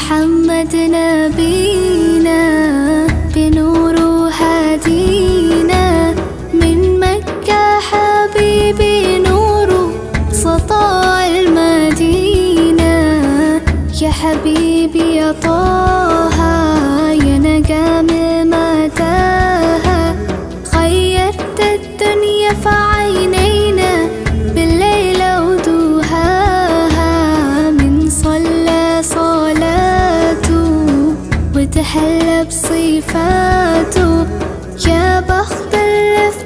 محمد نبينا بنور هدينا من مكة حبيبي نور سطاع المدينة. يا حبيبي يا طه يا نجم متاهة غيرت الدنيا في عينينا بالليل ودوهاها. من صلى صلاته وتحلى بصفاته يا بخت اللي في